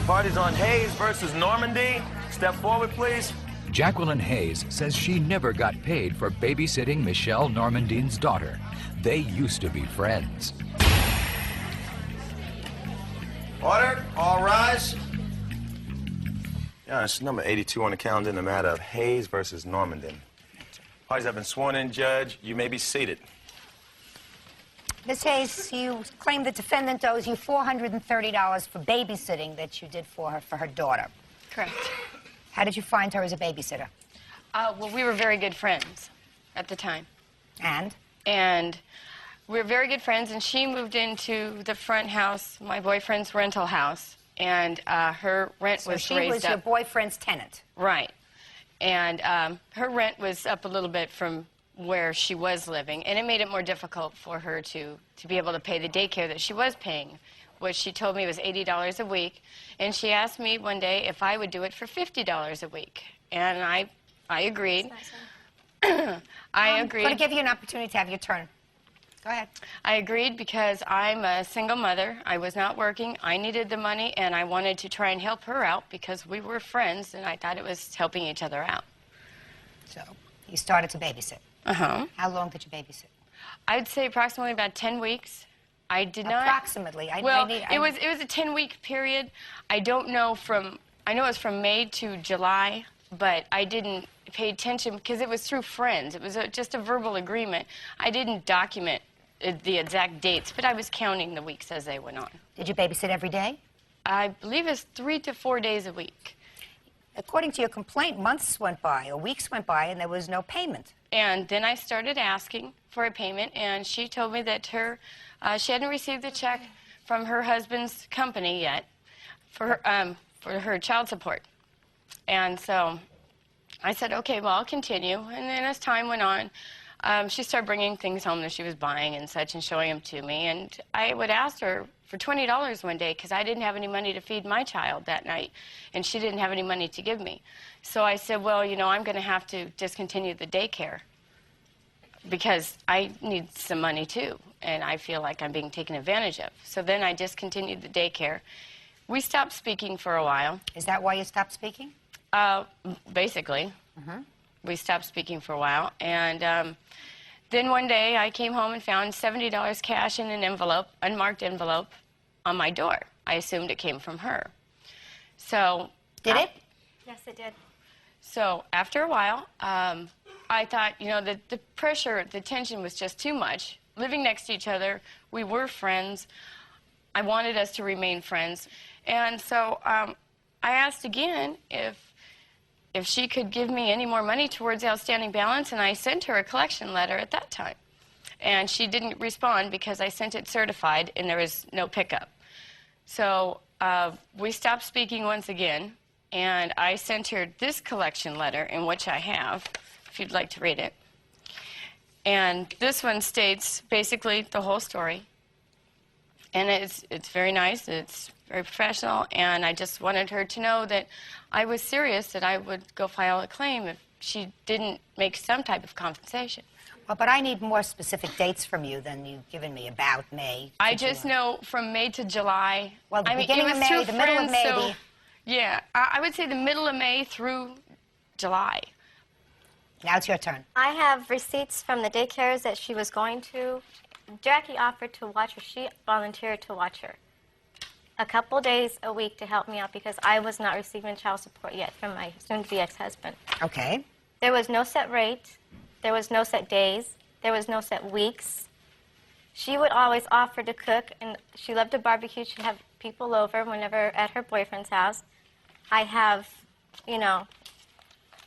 Party's on Hayes versus Normandy. Step forward, please. Jacqueline Hayes says she never got paid for babysitting Michelle Normandine's daughter. They used to be friends. Order, all rise. Yeah, it's number 82 on the calendar in the matter of Hayes versus Normandin. Parties have been sworn in, Judge. You may be seated. Miss Hayes, you claim the defendant owes you $430 for babysitting that you did for her daughter. Correct. How did you find her as a babysitter? Well, we were very good friends at the time. And? And we were very good friends, and she moved into the front house, my boyfriend's rental house, and her rent was raised up. So she was your boyfriend's tenant? Right. And her rent was up a little bit from where she was living, and it made it more difficult for her to be able to pay the daycare that she was paying, which she told me was $80 a week. And she asked me one day if I would do it for $50 a week. And I agreed. I agreed. I'm going to give you an opportunity to have your turn. Go ahead. I agreed because I'm a single mother. I was not working. I needed the money, and I wanted to try and help her out because we were friends, and I thought it was helping each other out. So you started to babysit. Uh-huh. How long did you babysit? I'd say approximately about 10 weeks. I did not... Approximately. It was a 10-week period. I don't know I know it was from May to July, but I didn't pay attention because it was through friends. It was just a verbal agreement. I didn't document the exact dates, but I was counting the weeks as they went on. Did you babysit every day? I believe it's 3 to 4 days a week. According to your complaint, months went by or weeks went by and there was no payment. And then I started asking for a payment, and she told me that she hadn't received the check from her husband's company yet for her child support. And so I said, okay, well, I'll continue. And then as time went on, she started bringing things home that she was buying and such and showing them to me. And I would ask her for $20 one day because I didn't have any money to feed my child that night, and she didn't have any money to give me. So I said, well, you know, I'm going to have to discontinue the daycare because I need some money too, and I feel like I'm being taken advantage of. So then I discontinued the daycare. We stopped speaking for a while. Is that why you stopped speaking? Basically. We stopped speaking for a while, and then one day I came home and found $70 cash in an envelope, unmarked envelope, on my door. I assumed it came from her. So... Did it? Yes, it did. So after a while, I thought, you know, the pressure, the tension was just too much. Living next to each other, we were friends. I wanted us to remain friends. And so I asked again if she could give me any more money towards the outstanding balance, and I sent her a collection letter at that time. And she didn't respond because I sent it certified and there was no pickup. So we stopped speaking once again, and I sent her this collection letter, in which I have, if you'd like to read it. And this one states basically the whole story. And it's very nice, it's very professional, and I just wanted her to know that I was serious, that I would go file a claim if she didn't make some type of compensation. Well, but I need more specific dates from you than you've given me about May. I just know from May to July. Well, the I mean, beginning of May, the middle of May. So, yeah, I would say the middle of May through July. Now it's your turn. I have receipts from the daycares that she was going to. Jackie offered to watch her. She volunteered to watch her a couple days a week to help me out because I was not receiving child support yet from my soon-to-be ex-husband. Okay. There was no set rate. There was no set days. There was no set weeks. She would always offer to cook, and she loved to barbecue. She'd have people over whenever at her boyfriend's house. I have, you know,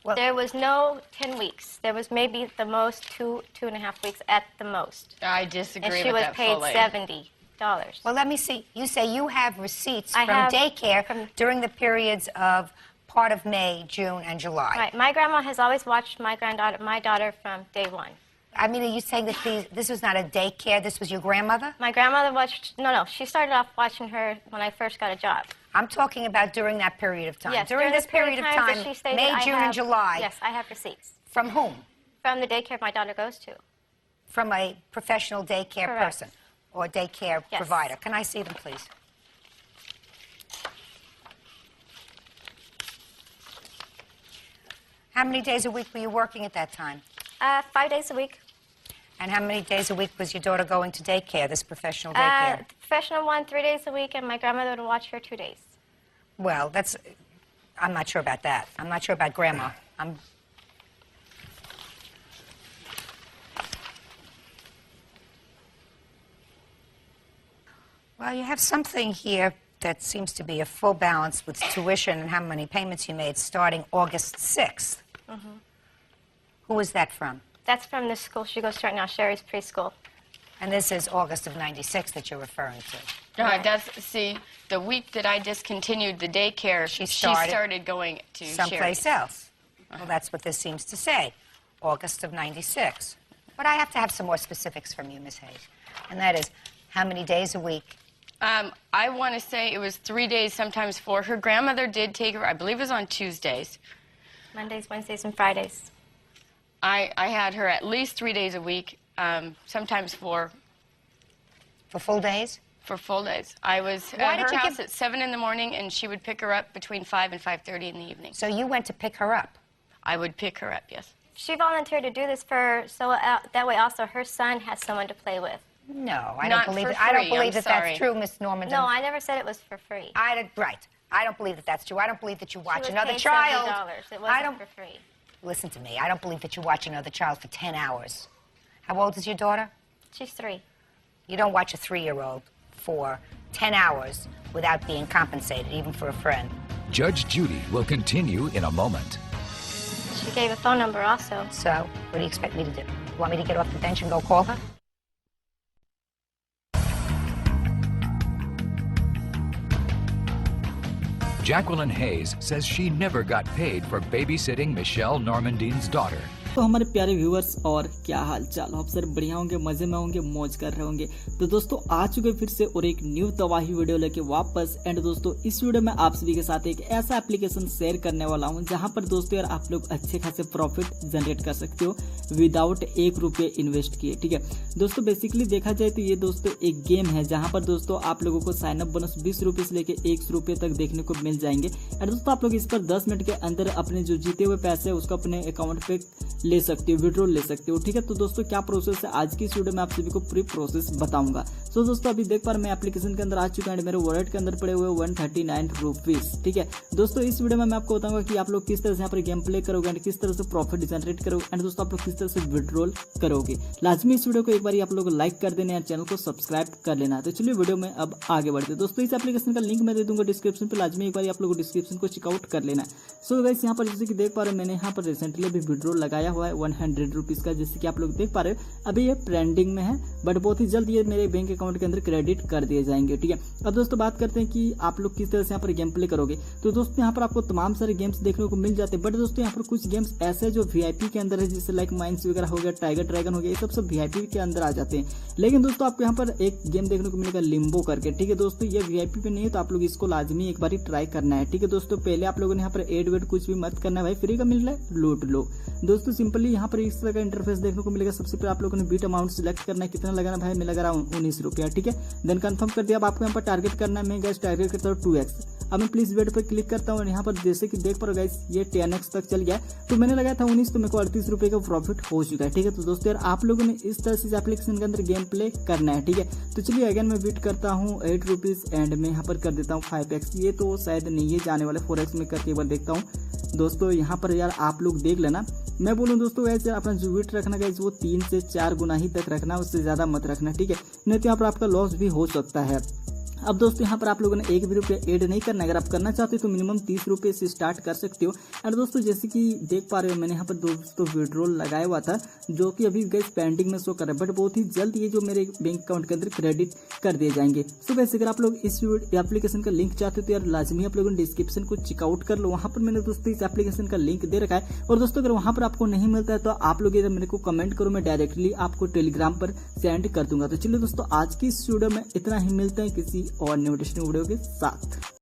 well, there was no 10 weeks. There was maybe the most 2.5 weeks at the most. I disagree with that. fully. And she was paid $70. Well, let me see. You say you have receipts from daycare during the periods of part of May, June, and July. Right. My grandma has always watched my daughter from day one. I mean, are you saying that this was not a daycare? This was your grandmother? My grandmother watched... No. She started off watching her when I first got a job. I'm talking about during that period of time. Yes, during this period of time, May, June, and July. Yes, I have receipts. From whom? From the daycare my daughter goes to. From a professional daycare Correct. person or daycare provider. Can I see them, please? How many days a week were you working at that time? 5 days a week. And how many days a week was your daughter going to daycare, this professional daycare? The professional one, 3 days a week, and my grandmother would watch her 2 days. Well, I'm not sure about that. I'm not sure about Grandma. Well, you have something here that seems to be a full balance with tuition and how many payments you made starting August 6th. Mm-hmm. Who is that from? That's from the school she goes to right now, Sherry's preschool. And this is August of '96 that you're referring to. Right. See, the week that I discontinued the daycare, she started going to someplace Sherry's. else. Well, that's what this seems to say, August of '96. But I have to have some more specifics from you, Miss Hayes. And that is, how many days a week? I want to say it was 3 days, sometimes 4. Her grandmother did take her, I believe it was on Tuesdays. Mondays, Wednesdays, and Fridays. I had her at least 3 days a week, sometimes 4. For full days? For full days. I was at her house at 7 in the morning, and she would pick her up between 5 and 5:30 in the evening. So you went to pick her up? I would pick her up, yes. She volunteered to do this that way also her son has someone to play with. No, I Not don't believe for it. I don't free, believe I'm that that's sorry. true, Miss Norman. No, I never said it was for free. Right. I don't believe that that's true. I don't believe that you watch She was another paid child. $70. It wasn't for free. Listen to me. I don't believe that you watch another child for 10 hours. How old is your daughter? She's 3. You don't watch a 3-year-old for 10 hours without being compensated, even for a friend. Judge Judy will continue in a moment. She gave a phone number also. So, what do you expect me to do? You want me to get off the bench and go call her? Jacqueline Hayes says she never got paid for babysitting Michelle Normandine's daughter. तो हमारे प्यारे viewers और क्या हाल चाल, आप sir बढ़िया होंगे, मजे में होंगे, मौज कर रहे होंगे। तो दोस्तों आ चुके फिर से और एक न्यू तबाही वीडियो लेके वापस। एंड दोस्तों इस वीडियो में आप सभी के साथ एक ऐसा एप्लीकेशन शेयर करने वाला हूं जहां पर दोस्तों यार आप लोग अच्छे खासे प्रॉफिट जनरेट कर सकते हो विदाउट 1 रुपये इन्वेस्ट किए। ठीक है दोस्तों, बेसिकली देखा जाए तो ये दोस्तों एक गेम है जहां पर दोस्तों आप लोगों को साइन अप बोनस 20 रुपये से लेके 100 रुपये तक देखने को मिल जाएंगे। एंड दोस्तों आप लोग इस पर 10 मिनट के अंदर अपने जो जीते हुए पैसे है उसको अपने अकाउंट पे ले सकते हो, विड्रॉल ले सकते हो। ठीक है, तो दोस्तों क्या प्रोसेस है आज की इस वीडियो में आप सभी को पूरी प्रोसेस बताऊंगा। सो दोस्तों अभी देख पा रहे मैं एप्लीकेशन के अंदर आ चुका है, मेरे वॉलेट के अंदर पड़े हुए 139 रुपीज। ठीक है दोस्तों, इस वीडियो में मैं आपको बताऊंगा कि आप लोग किस तरह से यहाँ पर गेम प्ले करोगे एंड किस तरह से प्रॉफिट जनरेट करोगे एंड दोस्तों आप लोग किस तरह से विड्रॉल करोगे। लाजमी इस वीडियो को एक बार आप लोग लाइक कर देना, चैनल को सब्सक्राइब कर लेना। तो चलिए वीडियो में अब आगे बढ़ते हैं। दोस्तों इस एप्लीकेशन का लिंक मैं दे दूंगा डिस्क्रिप्शन पे, लाजमी एक बार आप लोग डिस्क्रिप्शन को चेकआउट कर लेना। सो गाइस यहाँ पर जैसे कि देख पा रहे हैं मैंने यहाँ पर रिसेंटली अभी विड्रॉल लगाया हुआ है 100 रुपीज का, जैसे कि आप लोग देख पा रहे हो अभी ये ट्रेंडिंग में है, बट बहुत ही जल्द ये मेरे बैंक अकाउंट के अंदर क्रेडिट कर दिए जाएंगे। ठीक है, अब दोस्तों बात करते हैं कि आप लोग किस तरह से यहाँ पर गेम प्ले करोगे। तो दोस्तों यहाँ पर आपको तमाम सारे गेम्स देखने को मिल जाते हैं, बट दोस्तों यहाँ पर कुछ गेम्स ऐसे जो वीआईपी के अंदर है, जैसे लाइक माइंस वगैरह हो गया, टाइगर ड्रैगन हो गया, ये सब वीआईपी के अंदर आ जाते हैं। लेकिन दोस्तों आपको यहाँ पर एक गेम देखने को मिलेगा लिम्बो करके। ठीक है दोस्तों, ये वीआईपी पे नहीं है तो आप लोग इसको लाजमी एक बार ट्राई करना है। ठीक है दोस्तों, पहले आप लोगों ने यहाँ पर एड वेड कुछ भी मत करना है भाई, फ्री का मिल रहा है लूट लो। दोस्तों सिंपली यहाँ पर इस तरह का इंटरफेस देखने को मिलेगा। सबसे पहले आप लोगों ने बीट अमाउंट सिलेक्ट करना है, कितना लगाना भाई, मैं लगा रहा हूँ 19 रुपया। ठीक है, देन कंफर्म कर दिया। अब आपको यहाँ पर टारगेट करना है, मैं गैस टारगेट करता हूँ 2x। अब मैं प्लीज वेट पर क्लिक करता हूँ और यहाँ पर जैसे कि देख पा रहे हो गाइस ये 10x तक चल गया। तो मैंने लगाया था 19, तो मेरे को 38 रुपये का प्रॉफिट हो चुका है। ठीक है, तो दोस्तों यार आप लोगों ने इस तरह से एप्लीकेशन के अंदर गेम प्ले करना है। ठीक है, तो चलिए अगेन मैं वेट करता हूँ 8 रुपीज एंड मैं यहाँ पर कर देता हूँ 5x। ये तो शायद नहीं है जाने वाले, 4x में करके एक बार देखता हूँ। दोस्तों यहाँ पर यार आप लोग देख लेना, मैं बोलूँ दोस्तों वैसे अपना जो वेट रखना गाइस वो 3 से 4 गुना ही तक रखना, उससे ज्यादा मत रखना। ठीक है, नहीं तो यहाँ पर आपका लॉस भी हो सकता है। अब दोस्तों यहाँ पर आप लोगों ने 1 भी रुपया ऐड नहीं करना है। अगर आप करना चाहते हो तो मिनिमम 30 रुपये से स्टार्ट कर सकते हो। एंड दोस्तों जैसे कि देख पा रहे हो मैंने यहाँ पर दोस्तों विड्रॉल लगाया हुआ था जो कि अभी गाइस पेंडिंग में शो कर रहा है, बट बहुत ही जल्द ये जो मेरे बैंक अकाउंट के अंदर क्रेडिट कर दिए जाएंगे। सो वैसे अगर आप लोग इस एप्लीकेशन का लिंक चाहते हो तो यार लाजमी आप लोगों ने डिस्क्रिप्शन को चेकआउट कर लो, वहाँ पर मैंने दोस्तों इस एप्लीकेशन का लिंक दे रखा है। और दोस्तों अगर वहाँ पर आपको नहीं मिलता है तो आप लोग इधर मेरे को कमेंट करो, मैं डायरेक्टली आपको टेलीग्राम पर सेंड कर दूंगा। तो चलिए दोस्तों आज की इस वीडियो में इतना ही, मिलते हैं किसी और न्यू वीडियो के साथ।